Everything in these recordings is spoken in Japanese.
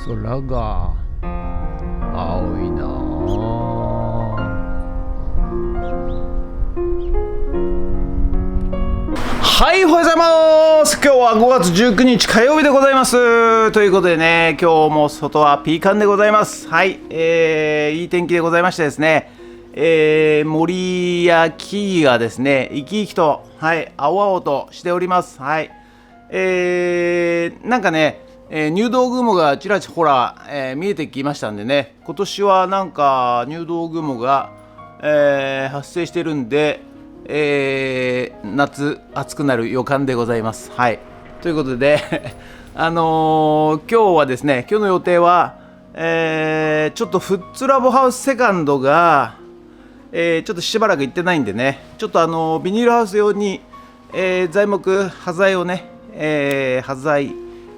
空が青いなはい、おはようございます。今日は5月19日火曜日でございます。ということでね、今日も外はピーカンでございます。はい、いい天気でございましてですね、森や木々がですね、生き生きと、はい、青々としております。はい、なんかね、入道雲がちらちら、見えてきましたんでね、今年はなんか入道雲が、発生してるんで、夏暑くなる予感でございます。はい、ということで今日はですね、今日の予定は、ちょっとフッツラボハウスセカンドが、ちょっとしばらく行ってないんでね、ちょっとビニールハウス用に、材木端材をね、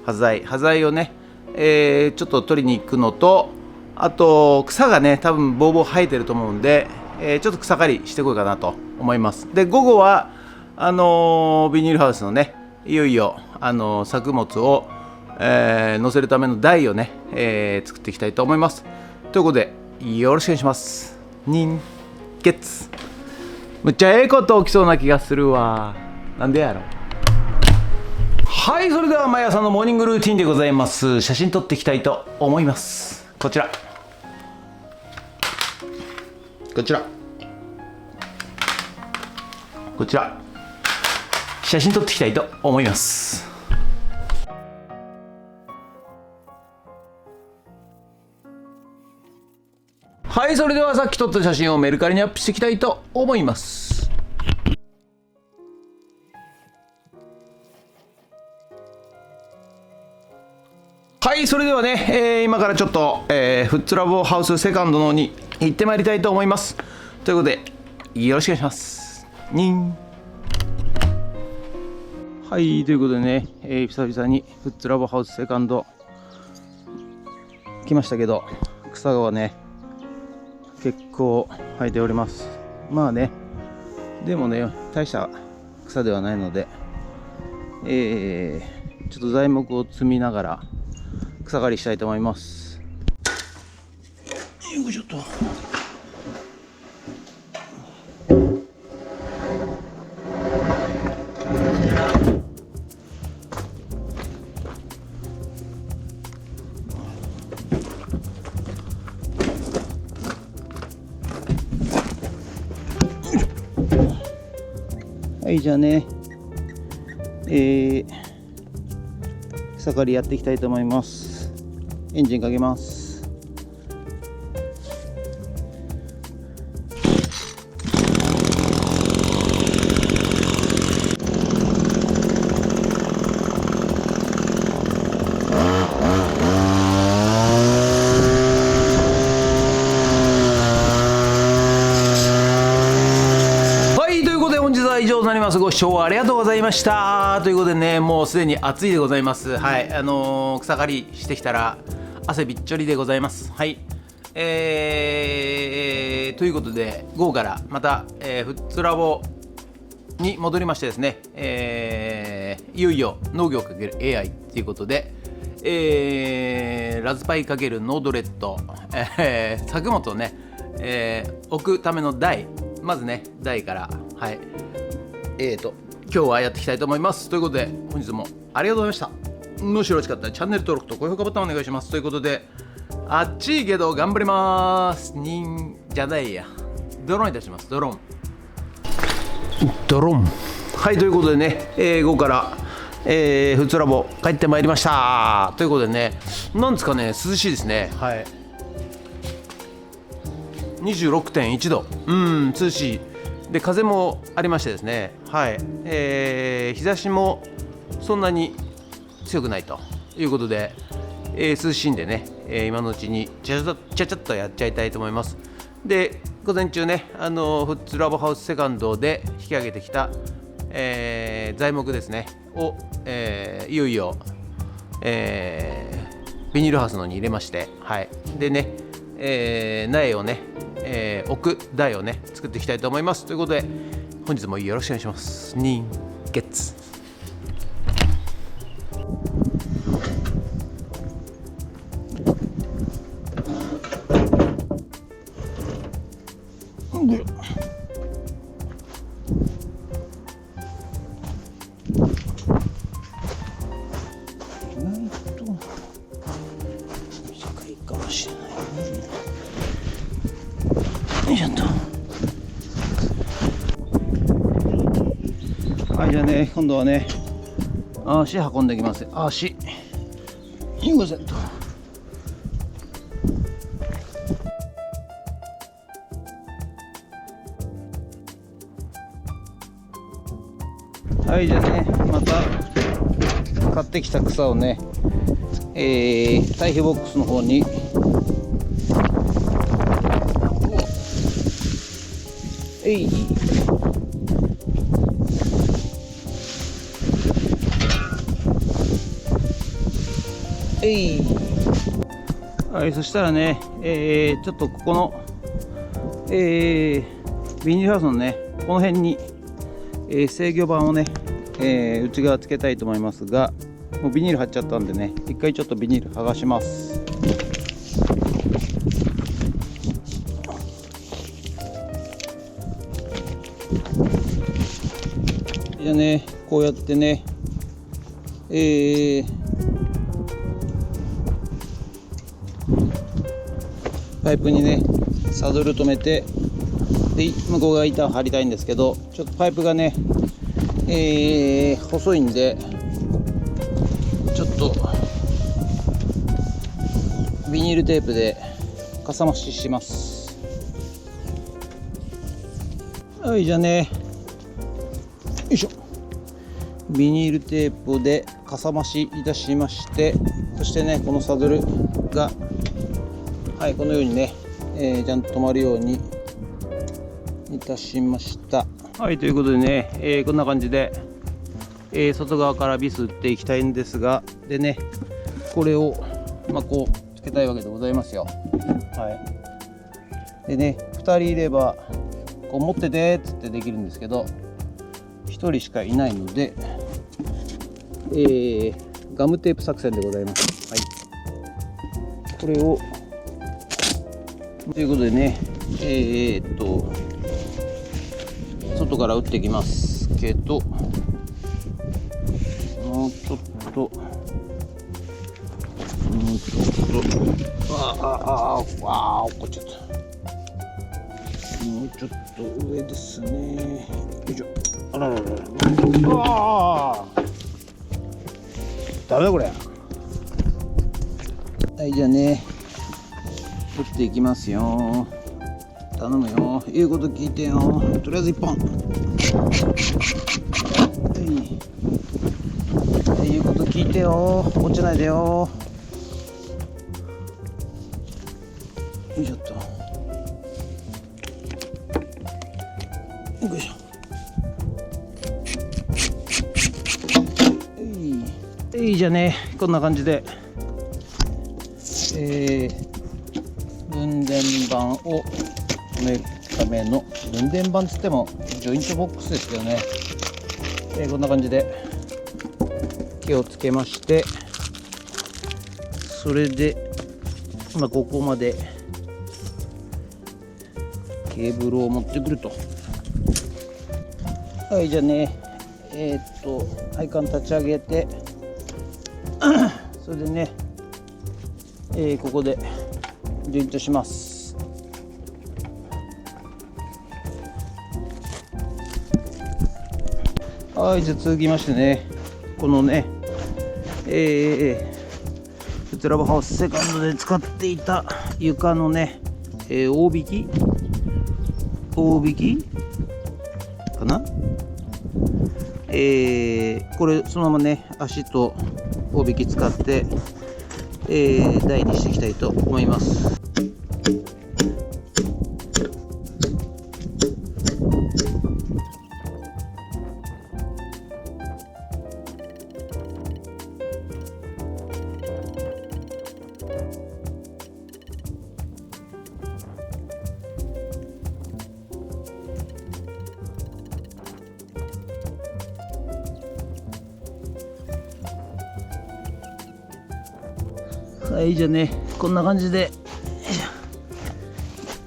端材をね、ちょっと取りに行くのと、あと草がね多分ボーボー生えてると思うんで、ちょっと草刈りしてこようかなと思います。で午後はビニールハウスのね、いよいよ作物を、載せるための台をね、作っていきたいと思います。ということでよろしくお願いします。人月むっちゃええこと起きそうな気がするわ。なんでやろ。はい、それでは毎朝のモーニングルーティンでございます。写真撮っていきたいと思います。こちら写真撮っていきたいと思います。はい、それではさっき撮った写真をメルカリにアップしていきたいと思います。はい、それではね、今からちょっと、フッツラボハウスセカンドの方に行ってまいりたいと思います。ということでよろしくお願いします。はい、ということでね、久々にフッツラボハウスセカンド来ましたけど、草がね結構生えております。まあね、でもね大した草ではないので、ちょっと材木を積みながら草刈りしたいと思います。よいしょっと。はい、じゃあね、草刈りやっていきたいと思います。エンジンかけます。以上となります。ご視聴ありがとうございました。ということでね、もうすでに暑いでございます。はい、草刈りしてきたら汗びっちょりでございます。はい、ということで午後からまた、フッツラボに戻りましてですね、いよいよ農業×AI ということで、ラズパイ×ノードレッド、作物をね、置くための台、まずね台から、はい、今日はやっていきたいと思います。ということで本日もありがとうございました。もしよろしかったらチャンネル登録と高評価ボタンお願いします。ということであっちいけど頑張ります。じゃないや、ドローンいたします。ドローン。はい、ということでね、午後から、フッツラボ帰ってまいりました。ということでね、なんですかね、涼しいですね。はい、26.1 度、涼しいで、風もありましてですね、はい、日差しもそんなに強くないということで、涼しいんでね、今のうちにちゃちゃっとやっちゃいたいと思います。で午前中ね、フッツラボハウスセカンドで引き上げてきた、材木ですねを、いよいよ、ビニールハウスの方に入れまして、はい、でね、苗をね、置く台をね作っていきたいと思います。ということで本日もよろしくお願いします。人月いしょっと。はい、じゃあね、今度はね、足運んできます。足。よいしょっと。はい、じゃあね、また買ってきた草をね、堆肥ボックスの方にはい、そしたらね、ちょっとここの、ビニールハウスのね、この辺に、制御板をね、内側つけたいと思いますが、もうビニール貼っちゃったんでね、一回ちょっとビニール剥がします。じゃあね、こうやってね、パイプにねサドル止めて、で向こう側板を張りたいんですけど、ちょっとパイプがね、細いんでちょっとビニールテープでかさ増しします。はい、じゃあね、よいしょ、ビニールテープでかさ増しいたしまして、そしてねこのサドルがはいこのようにね、ちゃんと止まるようにいたしました。はい、ということでね、こんな感じで、外側からビス打っていきたいんですが、でねこれをこうつけたいわけでございますよ。はい、でね2人いればこう持っててっつってできるんですけど、1人しかいないので、ガムテープ作戦でございます。はい、これをということでね、外から打っていきますけど、もうちょっと落っこっちゃった。もうちょっと上ですね。よいしょ。あらららら。ダメだこれ。はい、じゃあね、取っていきますよ。頼むよ。言うこと聞いてよ。とりあえず1本。はい。言うこと聞いてよ。落ちないでよ。よいしょっと。よいしょ。いいじゃね、こんな感じで、分電盤を止めるための分電盤つってもジョイントボックスですけどね、こんな感じで気をつけまして、それでここまでケーブルを持ってくると。はい、じゃあね、配管立ち上げてそれでね、ここでジョイントします。はい、じゃあ続きましてね、このね、フットラブハウスセカンドで使っていた床のね、大引きかな、これそのままね足と大引き使って、台にしていきたいと思います。はい、じゃあね、こんな感じで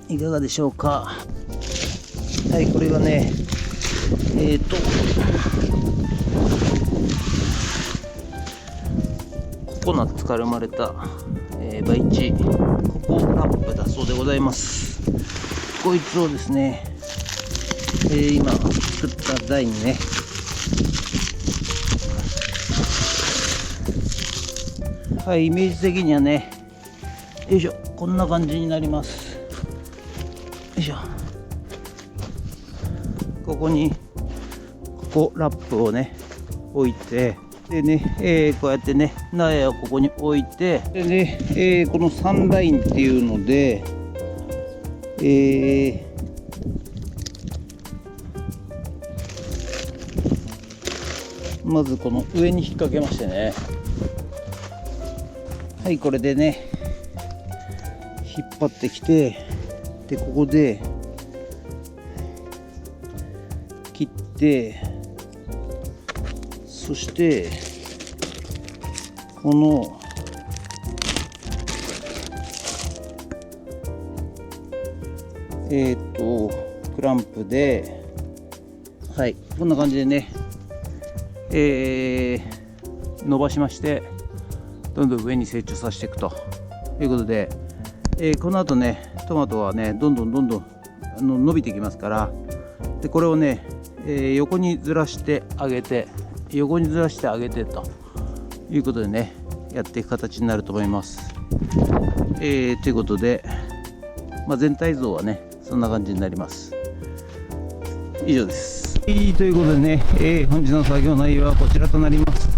いかがでしょうか。はい、これがね、ココナッツから生まれた、培地ココアップだそうでございます。こいつをですね、今作った台にね、はい、イメージ的にはね、よいしょ、こんな感じになります。よいしょ。ここにラップをね置いて、でね、こうやってね苗をここに置いて、でね、この3ラインっていうので、まずこの上に引っ掛けましてね、はい、これでね引っ張ってきて、でここで切って、そしてこのクランプで、はい、こんな感じでね、伸ばしまして、どんどん上に成長させていくということで、この後ねトマトはねどんどん伸びてきますから、でこれをね、横にずらしてあげてということでねやっていく形になると思います。ということで、全体像はねそんな感じになります。以上です。ということでね、本日の作業内容はこちらとなります。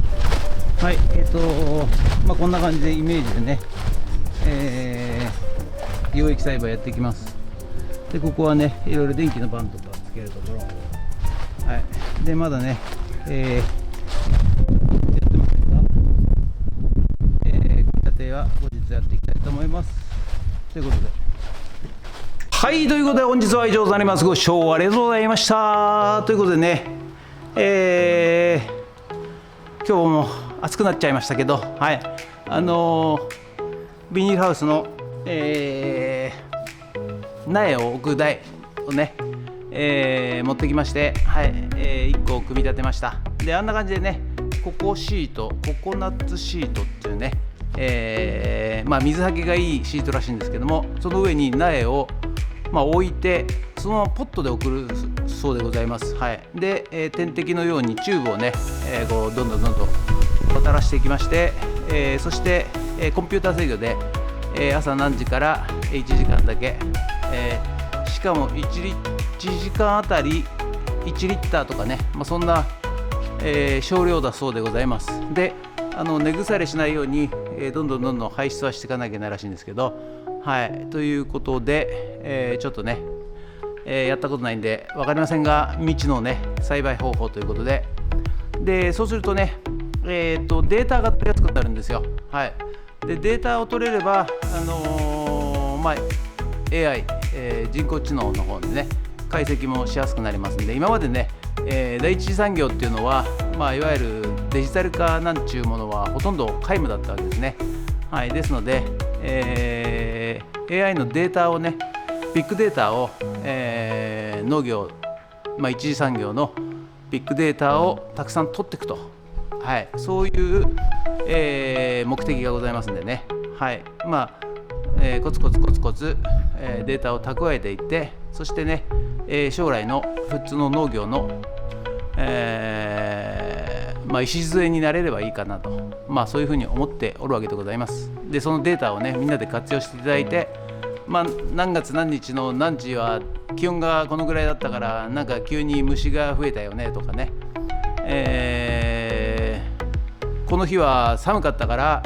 はい、こんな感じでイメージでね、溶液栽培やっていきます。でここはねいろいろ電気のバンとかつけるところ、はい、でまだね、やってますが、工程は後日やっていきたいと思います。ということで、はい、ということで本日は以上となります。ご視聴ありがとうございました。ということでね、今日も暑くなっちゃいましたけど、はい、ビニールハウスの、苗を置く台をね、持ってきまして、はい、1個組み立てました。であんな感じでね、ココナッツシートっていうね、水はけがいいシートらしいんですけども、その上に苗を置いて、そのままポットで送るそうでございます。はい、で、点滴のようにチューブをね、こうどんどん渡らしていきまして、そして、コンピューター制御で、朝何時から1時間だけ、しかも1時間あたり1リッターとかね、そんな、少量だそうでございます。で根腐れしないように、どんどん排出はしていかなきゃいけないらしいんですけど、はい、ということで、ちょっとね、やったことないんで分かりませんが、未知のね栽培方法ということで、そうするとね、データが取りやすくなるんですよ。はい、でデータを取れれば、AI、人工知能の方でね解析もしやすくなりますんで、今までね、第一次産業っていうのは、いわゆるデジタル化なんちゅうものはほとんど皆無だったわけですね。はい、ですので、AI のデータをね、ビッグデータを、農業、一次産業のビッグデータをたくさん取っていくと、はい、そういう、目的がございますんでね、はい、コツコツ、データを蓄えていって、そしてね、将来の普通の農業の、礎になれればいいかなと、そういうふうに思っておるわけでございます。でそのデータをねみんなで活用していただいて、何月何日の何時は気温がこのぐらいだったから、なんか急に虫が増えたよねとかね、この日は寒かったから、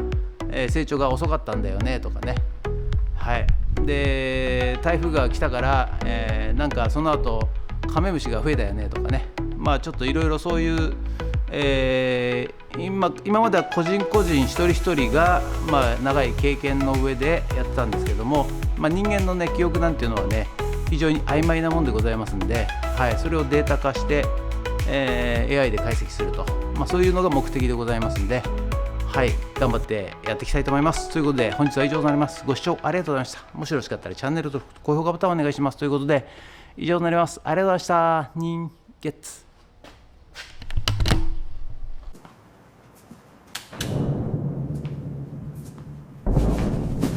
成長が遅かったんだよねとかね、はい、で台風が来たから、なんかその後カメムシが増えたよねとかね、ちょっといろいろそういう、今までは個人一人一人が、長い経験の上でやってたんですけども、人間のね記憶なんていうのはね非常に曖昧なもんでございますんで、はい、それをデータ化して、AI で解析すると、そういうのが目的でございますんで、はい、頑張ってやっていきたいと思います。ということで本日は以上となります。ご視聴ありがとうございました。もしよろしかったらチャンネル登録、高評価ボタンをお願いします。ということで以上となります。ありがとうございました。ニンゲッツ。